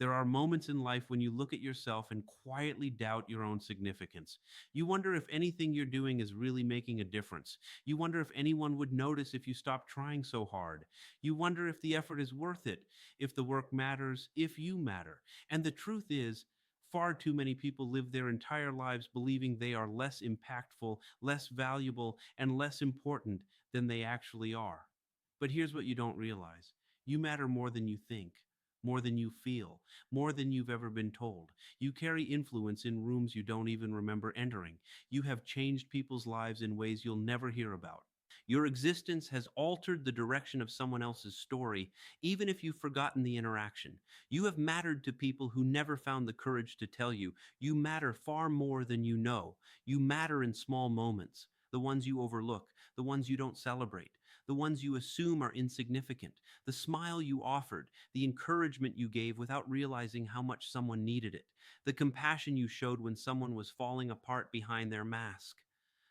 There are moments in life when you look at yourself and quietly doubt your own significance. You wonder if anything you're doing is really making a difference. You wonder if anyone would notice if you stopped trying so hard. You wonder if the effort is worth it, if the work matters, if you matter. And the truth is, far too many people live their entire lives believing they are less impactful, less valuable, and less important than they actually are. But here's what you don't realize: you matter more than you think, more than you feel, more than you've ever been told. You carry influence in rooms you don't even remember entering. You have changed people's lives in ways you'll never hear about. Your existence has altered the direction of someone else's story, even if you've forgotten the interaction. You have mattered to people who never found the courage to tell you. You matter far more than you know. You matter in small moments, the ones you overlook, the ones you don't celebrate, the ones you assume are insignificant, the smile you offered, the encouragement you gave without realizing how much someone needed it, the compassion you showed when someone was falling apart behind their mask,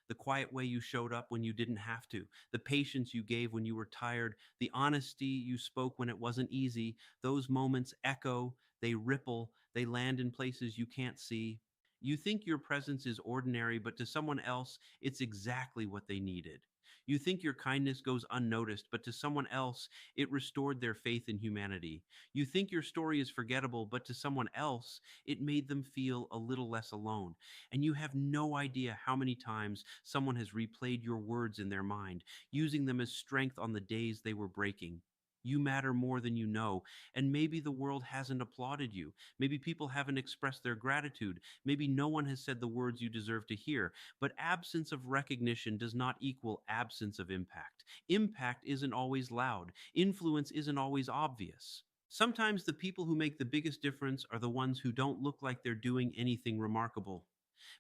the quiet way you showed up when you didn't have to, the patience you gave when you were tired, the honesty you spoke when it wasn't easy. Those moments echo, they ripple, they land in places you can't see. You think your presence is ordinary, but to someone else, it's exactly what they needed. You think your kindness goes unnoticed, but to someone else, it restored their faith in humanity. You think your story is forgettable, but to someone else, it made them feel a little less alone. And you have no idea how many times someone has replayed your words in their mind, using them as strength on the days they were breaking. You matter more than you know, and maybe the world hasn't applauded you. Maybe people haven't expressed their gratitude. Maybe no one has said the words you deserve to hear. But absence of recognition does not equal absence of impact. Impact isn't always loud, influence isn't always obvious. Sometimes the people who make the biggest difference are the ones who don't look like they're doing anything remarkable.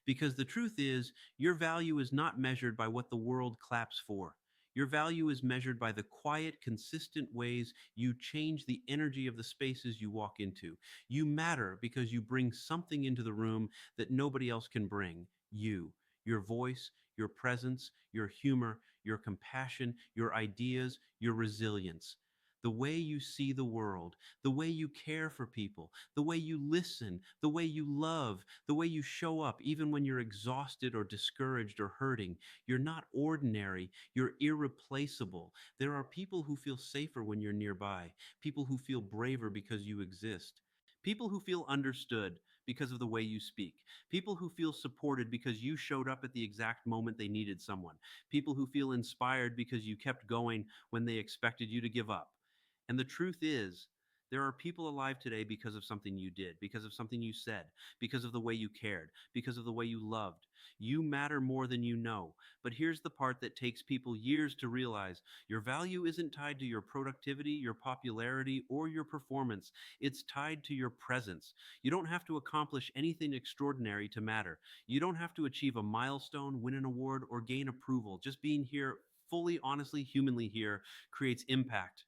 Because the truth is, your value is not measured by what the world claps for. Your value is measured by the quiet, consistent ways you change the energy of the spaces you walk into. You matter because you bring something into the room that nobody else can bring. You. Your voice, your presence, your humor, your compassion, your ideas, your resilience. The way you see the world, the way you care for people, the way you listen, the way you love, the way you show up even when you're exhausted or discouraged or hurting. You're not ordinary, you're irreplaceable. There are people who feel safer when you're nearby, people who feel braver because you exist. People who feel understood because of the way you speak. People who feel supported because you showed up at the exact moment they needed someone. People who feel inspired because you kept going when they expected you to give up. And the truth is, there are people alive today because of something you did, because of something you said, because of the way you cared, because of the way you loved. You matter more than you know. But here's the part that takes people years to realize: your value isn't tied to your productivity, your popularity, or your performance. It's tied to your presence. You don't have to accomplish anything extraordinary to matter. You don't have to achieve a milestone, win an award, or gain approval. Just being here, fully, honestly, humanly here, creates impact.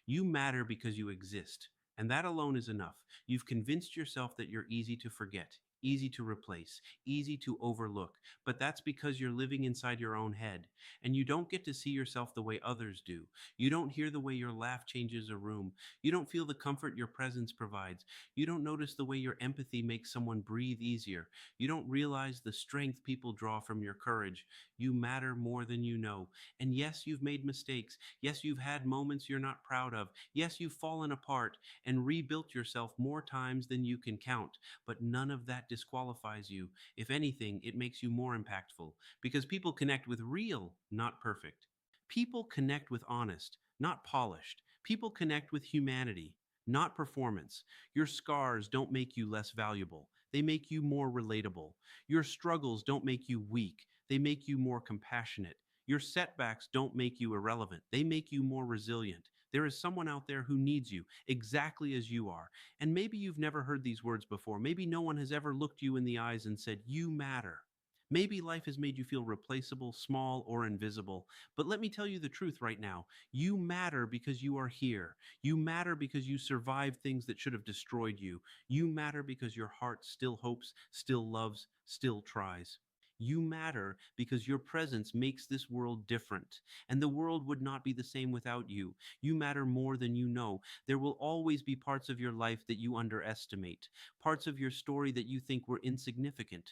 You matter because you exist, and that alone is enough. You've convinced yourself that you're easy to forget, easy to replace, easy to overlook, but that's because you're living inside your own head, and you don't get to see yourself the way others do. You don't hear the way your laugh changes a room. You don't feel the comfort your presence provides. You don't notice the way your empathy makes someone breathe easier. You don't realize the strength people draw from your courage. You matter more than you know. And yes, you've made mistakes. Yes, you've had moments you're not proud of. Yes, you've fallen apart and rebuilt yourself more times than you can count. But none of that disqualifies you. If anything, it makes you more impactful because people connect with real, not perfect. People connect with honest, not polished. People connect with humanity, not performance. Your scars don't make you less valuable. They make you more relatable. Your struggles don't make you weak. They make you more compassionate. Your setbacks don't make you irrelevant. They make you more resilient. There is someone out there who needs you exactly as you are. And maybe you've never heard these words before. Maybe no one has ever looked you in the eyes and said, "You matter." Maybe life has made you feel replaceable, small, or invisible. But let me tell you the truth right now. You matter because you are here. You matter because you survived things that should have destroyed you. You matter because your heart still hopes, still loves, still tries. You matter because your presence makes this world different, and the world would not be the same without you. You matter more than you know. There will always be parts of your life that you underestimate, parts of your story that you think were insignificant.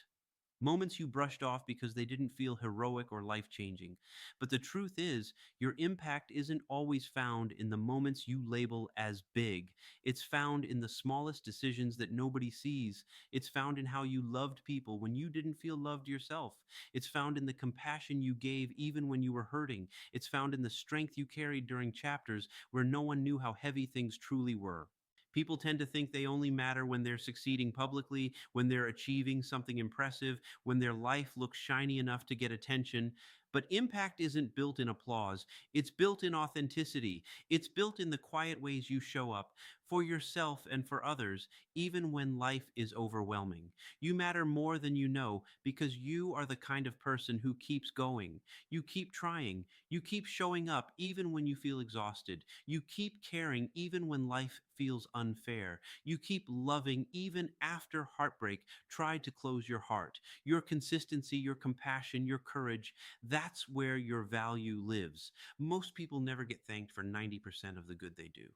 Moments you brushed off because they didn't feel heroic or life changing. But the truth is, your impact isn't always found in the moments you label as big. It's found in the smallest decisions that nobody sees. It's found in how you loved people when you didn't feel loved yourself. It's found in the compassion you gave even when you were hurting. It's found in the strength you carried during chapters where no one knew how heavy things truly were. People tend to think they only matter when they're succeeding publicly, when they're achieving something impressive, when their life looks shiny enough to get attention. But impact isn't built in applause. It's built in authenticity. It's built in the quiet ways you show up for yourself and for others, even when life is overwhelming. You matter more than you know because you are the kind of person who keeps going. You keep trying. You keep showing up even when you feel exhausted. You keep caring even when life feels unfair. You keep loving even after heartbreak tried to close your heart. Your consistency, your compassion, your courage, that's where your value lives. Most people never get thanked for 90% of the good they do.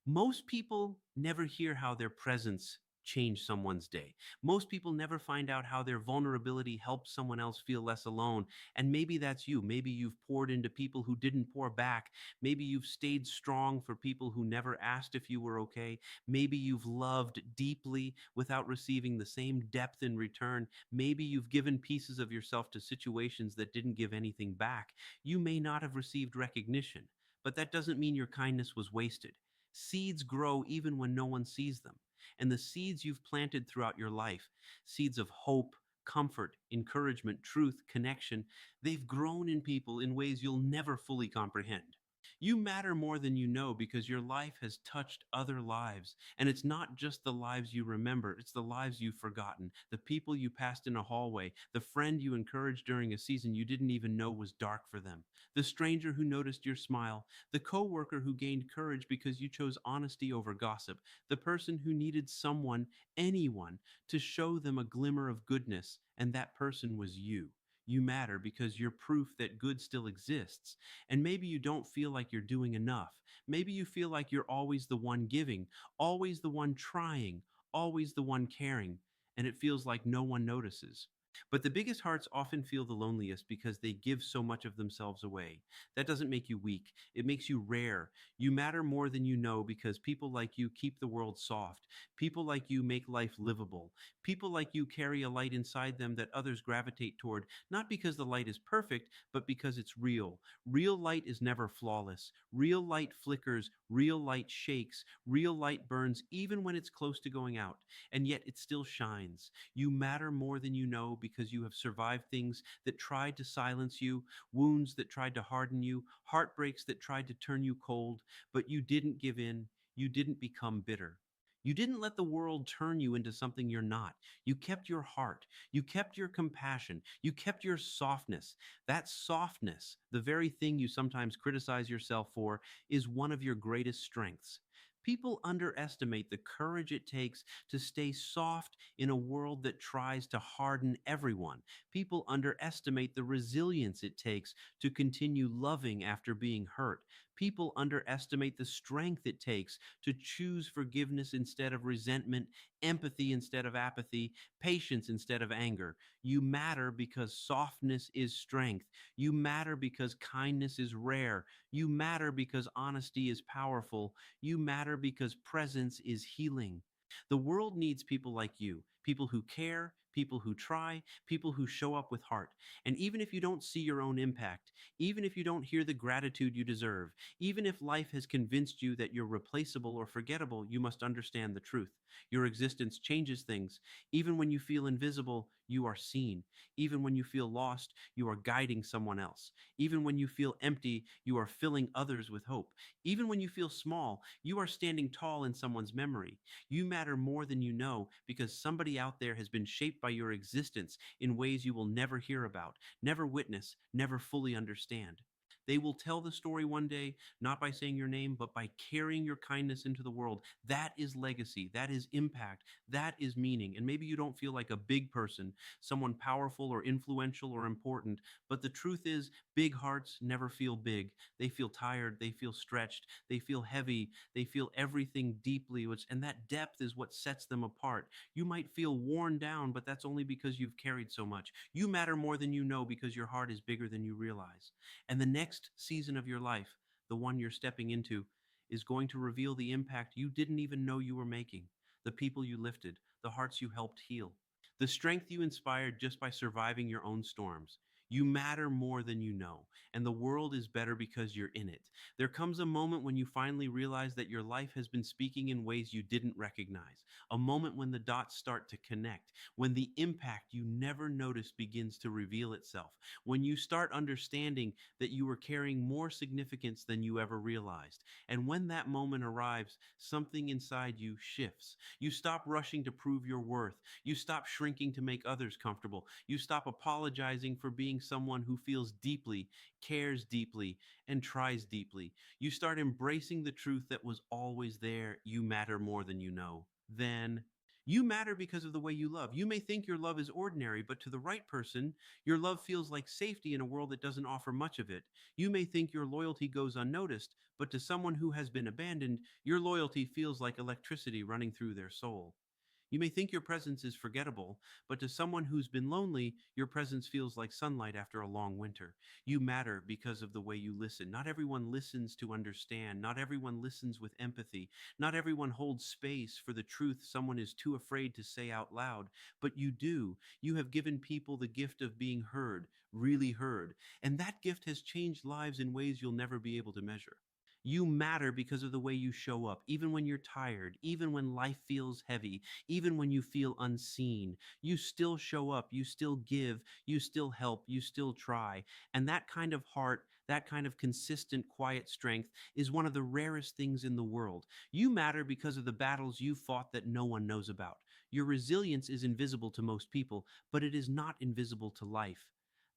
Most people never hear how their presence changed someone's day. Most people never find out how their vulnerability helps someone else feel less alone. And maybe that's you. Maybe you've poured into people who didn't pour back. Maybe you've stayed strong for people who never asked if you were okay. Maybe you've loved deeply without receiving the same depth in return. Maybe you've given pieces of yourself to situations that didn't give anything back. You may not have received recognition, but that doesn't mean your kindness was wasted. Seeds grow even when no one sees them. And the seeds you've planted throughout your life, seeds of hope, comfort, encouragement, truth, connection, they've grown in people in ways you'll never fully comprehend. You matter more than you know because your life has touched other lives. And it's not just the lives you remember, it's the lives you've forgotten, the people you passed in a hallway, the friend you encouraged during a season you didn't even know was dark for them, the stranger who noticed your smile, the coworker who gained courage because you chose honesty over gossip, the person who needed someone, anyone, to show them a glimmer of goodness, and that person was you. You matter because you're proof that good still exists. And maybe you don't feel like you're doing enough. Maybe you feel like you're always the one giving, always the one trying, always the one caring, and it feels like no one notices. But the biggest hearts often feel the loneliest because they give so much of themselves away. That doesn't make you weak, it makes you rare. You matter more than you know because people like you keep the world soft. People like you make life livable. People like you carry a light inside them that others gravitate toward, not because the light is perfect, but because it's real. Real light is never flawless. Real light flickers, real light shakes, real light burns even when it's close to going out, and yet it still shines. You matter more than you know because you have survived things that tried to silence you, wounds that tried to harden you, heartbreaks that tried to turn you cold, but you didn't give in. You didn't become bitter. You didn't let the world turn you into something you're not. You kept your heart. You kept your compassion. You kept your softness. That softness, the very thing you sometimes criticize yourself for, is one of your greatest strengths. People underestimate the courage it takes to stay soft in a world that tries to harden everyone. People underestimate the resilience it takes to continue loving after being hurt. People underestimate the strength it takes to choose forgiveness instead of resentment, empathy instead of apathy, patience instead of anger. You matter because softness is strength. You matter because kindness is rare. You matter because honesty is powerful. You matter because presence is healing. The world needs people like you, people who care, people who try, people who show up with heart. And even if you don't see your own impact, even if you don't hear the gratitude you deserve, even if life has convinced you that you're replaceable or forgettable, you must understand the truth. Your existence changes things. Even when you feel invisible, you are seen. Even when you feel lost, you are guiding someone else. Even when you feel empty, you are filling others with hope. Even when you feel small, you are standing tall in someone's memory. You matter more than you know because somebody out there has been shaped by your existence in ways you will never hear about, never witness, never fully understand. They will tell the story one day, not by saying your name, but by carrying your kindness into the world. That is legacy. That is impact. That is meaning. And maybe you don't feel like a big person, someone powerful or influential or important, but the truth is, big hearts never feel big. They feel tired. They feel stretched. They feel heavy. They feel everything deeply, and that depth is what sets them apart. You might feel worn down, but that's only because you've carried so much. You matter more than you know because your heart is bigger than you realize. And the next season of your life, the one you're stepping into, is going to reveal the impact you didn't even know you were making, the people you lifted, the hearts you helped heal, the strength you inspired just by surviving your own storms. You matter more than you know, and the world is better because you're in it. There comes a moment when you finally realize that your life has been speaking in ways you didn't recognize, a moment when the dots start to connect, when the impact you never noticed begins to reveal itself, when you start understanding that you were carrying more significance than you ever realized. And when that moment arrives, something inside you shifts. You stop rushing to prove your worth. You stop shrinking to make others comfortable. You stop apologizing for being someone who feels deeply, cares deeply, and tries deeply. You start embracing the truth that was always there. You matter more than you know. Then you matter because of the way you love. You may think your love is ordinary, but to the right person, your love feels like safety in a world that doesn't offer much of it. You may think your loyalty goes unnoticed, but to someone who has been abandoned, your loyalty feels like electricity running through their soul. You may think your presence is forgettable, but to someone who's been lonely, your presence feels like sunlight after a long winter. You matter because of the way you listen. Not everyone listens to understand. Not everyone listens with empathy. Not everyone holds space for the truth someone is too afraid to say out loud. But you do. You have given people the gift of being heard, really heard. And that gift has changed lives in ways you'll never be able to measure. You matter because of the way you show up, even when you're tired, even when life feels heavy, even when you feel unseen. You still show up, you still give, you still help, you still try. And that kind of heart, that kind of consistent, quiet strength is one of the rarest things in the world. You matter because of the battles you fought that no one knows about. Your resilience is invisible to most people, but it is not invisible to life.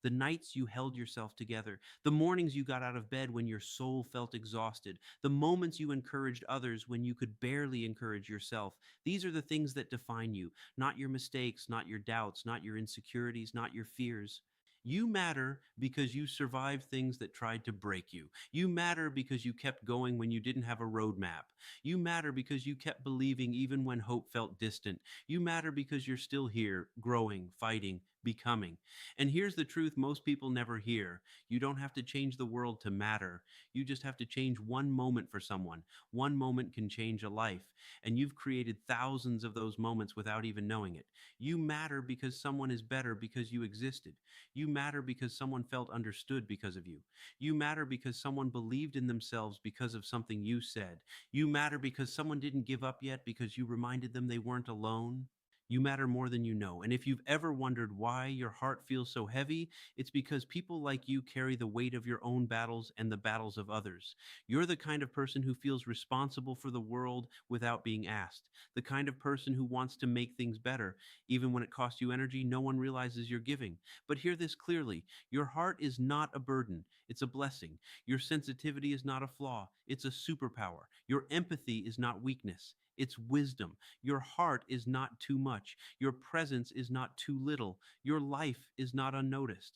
The nights you held yourself together, the mornings you got out of bed when your soul felt exhausted, the moments you encouraged others when you could barely encourage yourself. These are the things that define you, not your mistakes, not your doubts, not your insecurities, not your fears. You matter because you survived things that tried to break you. You matter because you kept going when you didn't have a roadmap. You matter because you kept believing even when hope felt distant. You matter because you're still here, growing, fighting, becoming. And here's the truth most people never hear. You don't have to change the world to matter. You just have to change one moment for someone. One moment can change a life. And you've created thousands of those moments without even knowing it. You matter because someone is better because you existed. You matter because someone felt understood because of you. You matter because someone believed in themselves because of something you said. You matter because someone didn't give up yet because you reminded them they weren't alone. You matter more than you know. And if you've ever wondered why your heart feels so heavy, it's because people like you carry the weight of your own battles and the battles of others. You're the kind of person who feels responsible for the world without being asked. The kind of person who wants to make things better. Even when it costs you energy, no one realizes you're giving. But hear this clearly. Your heart is not a burden. It's a blessing. Your sensitivity is not a flaw. It's a superpower. Your empathy is not weakness. It's wisdom. Your heart is not too much. Your presence is not too little. Your life is not unnoticed.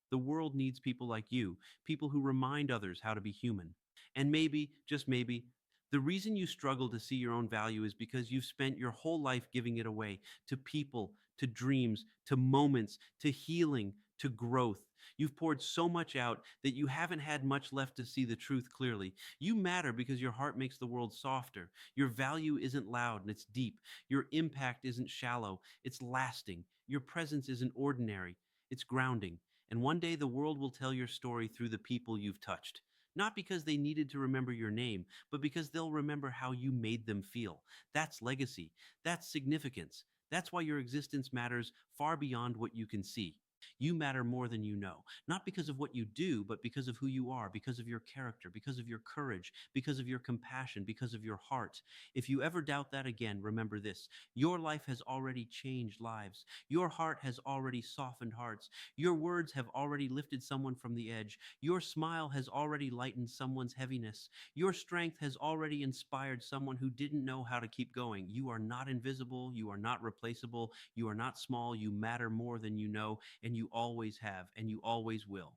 The world needs people like you, people who remind others how to be human. And maybe, just maybe, the reason you struggle to see your own value is because you've spent your whole life giving it away to people, to dreams, to moments, to healing, to growth. You've poured so much out that you haven't had much left to see the truth clearly. You matter because your heart makes the world softer. Your value isn't loud and it's deep. Your impact isn't shallow, it's lasting. Your presence isn't ordinary, it's grounding. And one day the world will tell your story through the people you've touched. Not because they needed to remember your name, but because they'll remember how you made them feel. That's legacy. That's significance. That's why your existence matters far beyond what you can see. You matter more than you know, not because of what you do, but because of who you are, because of your character, because of your courage, because of your compassion, because of your heart. If you ever doubt that again, remember this: your life has already changed lives. Your heart has already softened hearts. Your words have already lifted someone from the edge. Your smile has already lightened someone's heaviness. Your strength has already inspired someone who didn't know how to keep going. You are not invisible. You are not replaceable. You are not small. You matter more than you know, and you always have, and you always will.